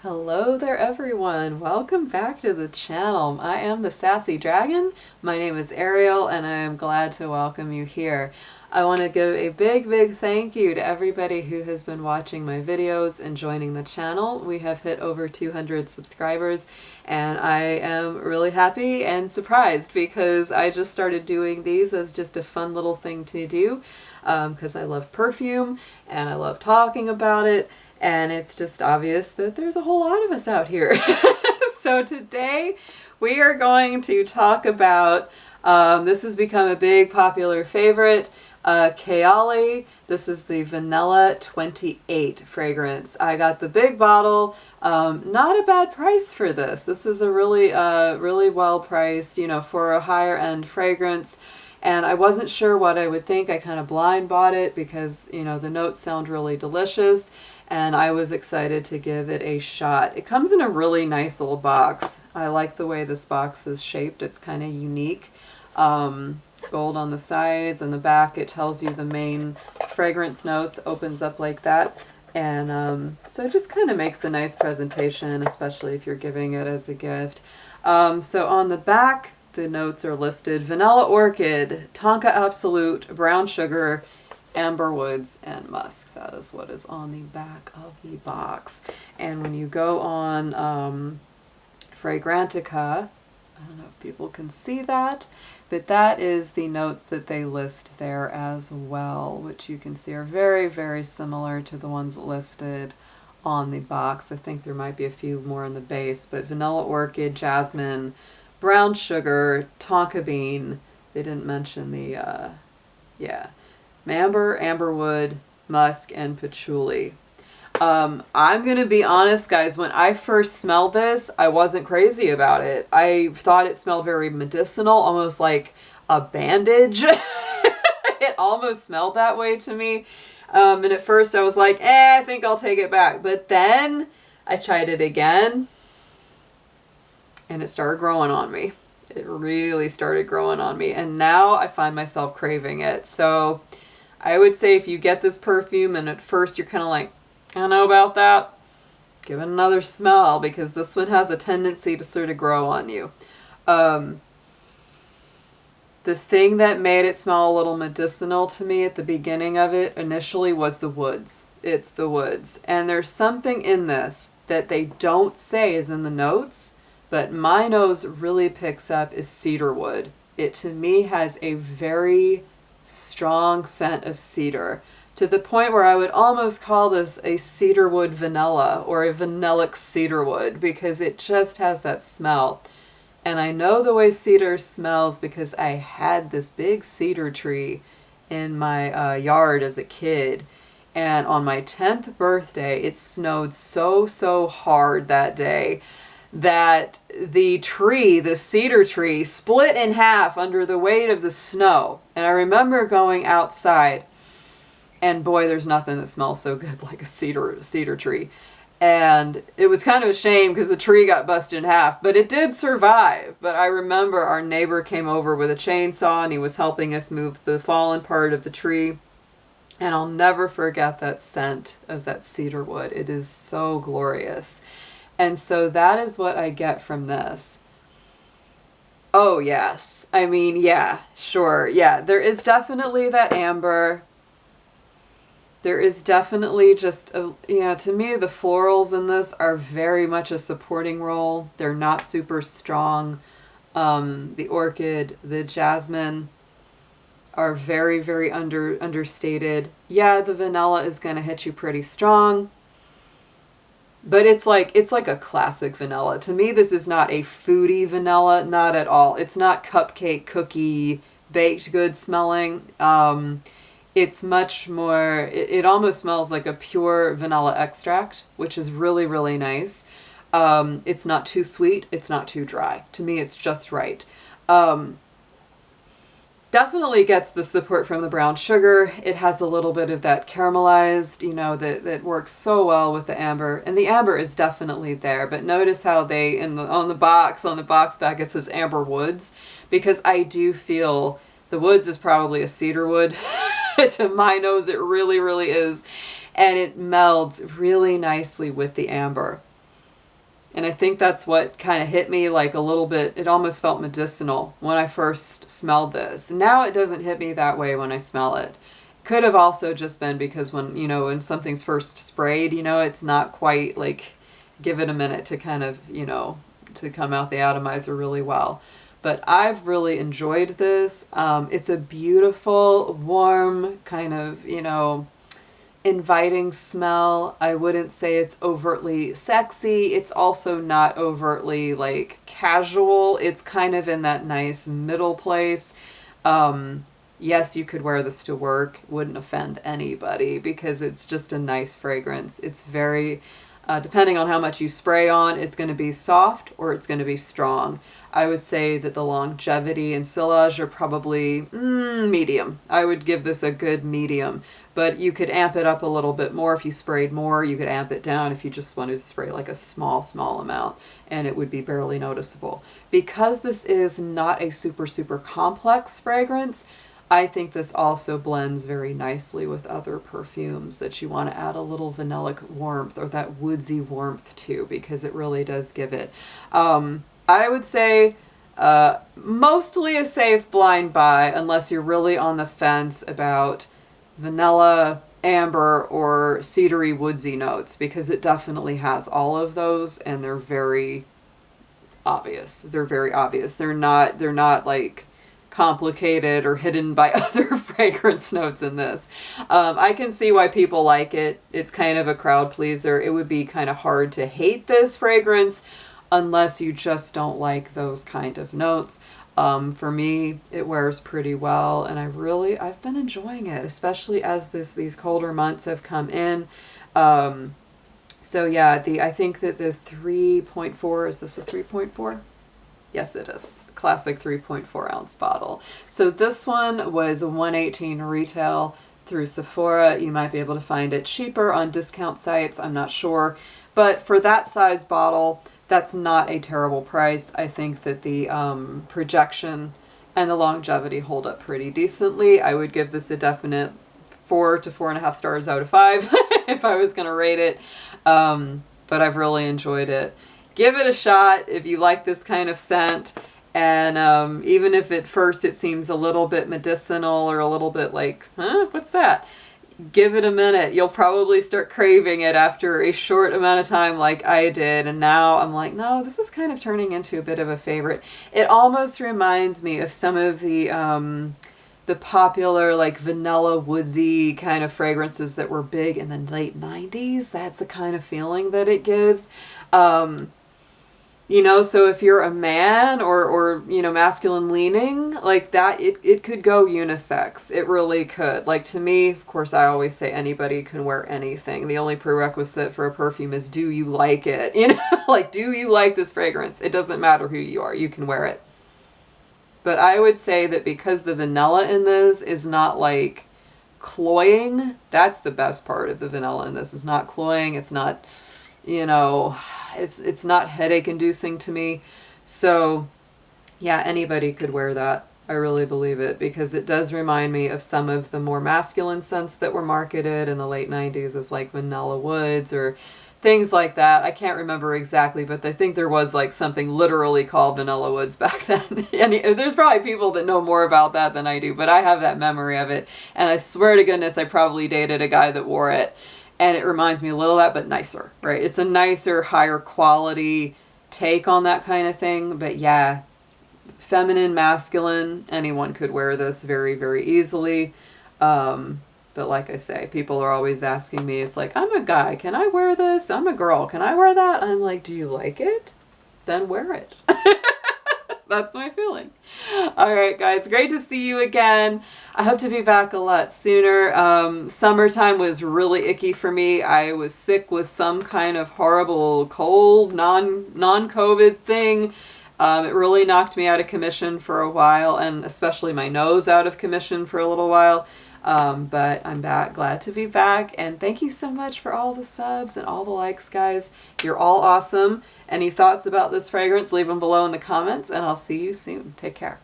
Hello there everyone, welcome back to the channel. I am the Sassy Dragon. My name is Ariel and I am glad to welcome you here. I want to give a big thank you to everybody who has been watching my videos and joining the channel. We have hit over 200 subscribers and I am really happy and surprised because I just started doing these as just a fun little thing to do because I love perfume and I love talking about it. And it's just obvious that there's a whole lot of us out here. So today we are going to talk about, this has become a big popular favorite, Kayali. This is the Vanilla 28 fragrance. I got the big bottle, not a bad price for this. This is a really well priced, for a higher end fragrance. And I wasn't sure what I would think. I kind of blind bought it because, the notes sound really delicious. And I was excited to give it a shot. It comes in a really nice little box. I like the way this box is shaped. It's kind of unique. Gold on the sides and the back. It tells you the main fragrance notes. Opens up like that. And so it just kind of makes a nice presentation, especially if you're giving it as a gift. So on the back, the notes are listed. Vanilla Orchid, Tonka Absolute, Brown Sugar, Amber Woods, and Musk. That is what is on the back of the box. And when you go on Fragrantica, I don't know if people can see that, but that is the notes that they list there as well, which you can see are very similar to the ones listed on the box. I think there might be a few more in the base, but Vanilla Orchid, Jasmine, Brown Sugar, Tonka Bean. They didn't mention the, Amberwood, Musk, and Patchouli. I'm going to be honest, guys. When I first smelled this, I wasn't crazy about it. I thought it smelled very medicinal, almost like a bandage. It almost smelled that way to me. And at first I was like, I think I'll take it back. But then I tried it again, and it started growing on me. It really started growing on me. And now I find myself craving it. So I would say if you get this perfume and at first you're kind of like, I don't know about that, give it another smell because this one has a tendency to sort of grow on you. The thing that made it smell a little medicinal to me at the beginning of it initially was the woods. It's the woods. And there's something in this that they don't say is in the notes, but my nose really picks up is cedar wood. It to me has a very strong scent of cedar, to the point where I would almost call this a cedarwood vanilla or a vanillic cedarwood because it just has that smell. And I know the way cedar smells because I had this big cedar tree in my yard as a kid, and on my 10th birthday it snowed so hard that day that the tree, the cedar tree, split in half under the weight of the snow. And I remember going outside, and boy, there's nothing that smells so good like a cedar tree. And it was kind of a shame because the tree got busted in half, but it did survive. But I remember our neighbor came over with a chainsaw and he was helping us move the fallen part of the tree. And I'll never forget that scent of that cedar wood. It is so glorious. And so that is what I get from this. Oh, yes. I mean, yeah, sure. Yeah, there is definitely that amber. There is definitely just, to me, the florals in this are very much a supporting role. They're not super strong. The orchid, the jasmine are very understated. Yeah, the vanilla is going to hit you pretty strong. But it's like a classic vanilla. To me, this is not a foodie vanilla, not at all. It's not cupcake, cookie, baked good smelling. It's much more, it almost smells like a pure vanilla extract, which is really nice. It's not too sweet. It's not too dry. To me, it's just right. Definitely gets the support from the brown sugar. It has a little bit of that caramelized, that works so well with the amber. And the amber is definitely there. But notice how they, on the box back, it says Amber Woods. Because I do feel the woods is probably a cedar wood. To my nose, it really is. And it melds really nicely with the amber. And I think that's what kind of hit me like a little bit. It almost felt medicinal when I first smelled this. Now it doesn't hit me that way when I smell it. Could have also just been because when, you know, when something's first sprayed, you know, it's not quite like, give it a minute to kind of, you know, to come out the atomizer really well. But I've really enjoyed this. It's a beautiful, warm, kind of, you know, inviting smell. I wouldn't say it's overtly sexy. It's also not overtly like casual. It's kind of in that nice middle place. Yes, you could wear this to work. Wouldn't offend anybody because it's just a nice fragrance. It's very, depending on how much you spray on, it's going to be soft or it's going to be strong. I would say that the longevity and sillage are probably medium. I would give this a good medium, but you could amp it up a little bit more if you sprayed more. You could amp it down if you just wanted to spray like a small amount, and it would be barely noticeable. Because this is not a super complex fragrance, I think this also blends very nicely with other perfumes that you want to add a little vanillic warmth or that woodsy warmth to, because it really does give it. I would say mostly a safe blind buy unless you're really on the fence about vanilla, amber, or cedary woodsy notes, because it definitely has all of those and they're very obvious. They're very obvious. They're not like complicated or hidden by other fragrance notes in this. I can see why people like it. It's kind of a crowd pleaser. It would be kind of hard to hate this fragrance unless you just don't like those kind of notes. For me, it wears pretty well, and I've been enjoying it, especially as these colder months have come in. So yeah, I think that the 3.4, is this a 3.4? Yes, it is. Classic 3.4 ounce bottle. So this one was $118 retail through Sephora. You might be able to find it cheaper on discount sites, I'm not sure. But for that size bottle, that's not a terrible price. I think that the projection and the longevity hold up pretty decently. I would give this a definite 4 to 4.5 stars out of 5 if I was going to rate it. But I've really enjoyed it. Give it a shot if you like this kind of scent. And even if at first it seems a little bit medicinal or a little bit like, huh, what's that? Give it a minute. You'll probably start craving it after a short amount of time like I did. And now I'm like, no, this is kind of turning into a bit of a favorite. It almost reminds me of some of the popular like vanilla woodsy kind of fragrances that were big in the late 90s. That's the kind of feeling that it gives. You know, so if you're a man or you know, masculine leaning like that, it could go unisex. It really could. Like, to me, of course, I always say anybody can wear anything. The only prerequisite for a perfume is, do you like it? You know, like, do you like this fragrance? It doesn't matter who you are. You can wear it. But I would say that because the vanilla in this is not like cloying, that's the best part of the vanilla in this. It's not cloying. It's not, you know, it's not headache inducing to me. So yeah, anybody could wear that. I really believe it, because it does remind me of some of the more masculine scents that were marketed in the late 90s as like vanilla woods or things like that. I can't remember exactly, but I think there was like something literally called vanilla woods back then. And there's probably people that know more about that than I do, but I have that memory of it. And I swear to goodness, I probably dated a guy that wore it. And it reminds me a little of that, but nicer, right? It's a nicer, higher quality take on that kind of thing. But yeah, feminine, masculine, anyone could wear this very, very easily. But like I say, people are always asking me, it's like, I'm a guy, can I wear this? I'm a girl, can I wear that? I'm like, do you like it? Then wear it. That's my feeling. All right, guys, great to see you again. I hope to be back a lot sooner. Summertime was really icky for me. I was sick with some kind of horrible cold, non-COVID thing. It really knocked me out of commission for a while, and especially my nose out of commission for a little while. But I'm back, glad to be back, and thank you so much for all the subs and all the likes, guys. You're all awesome. Any thoughts about this fragrance, leave them below in the comments, and I'll see you soon. Take care.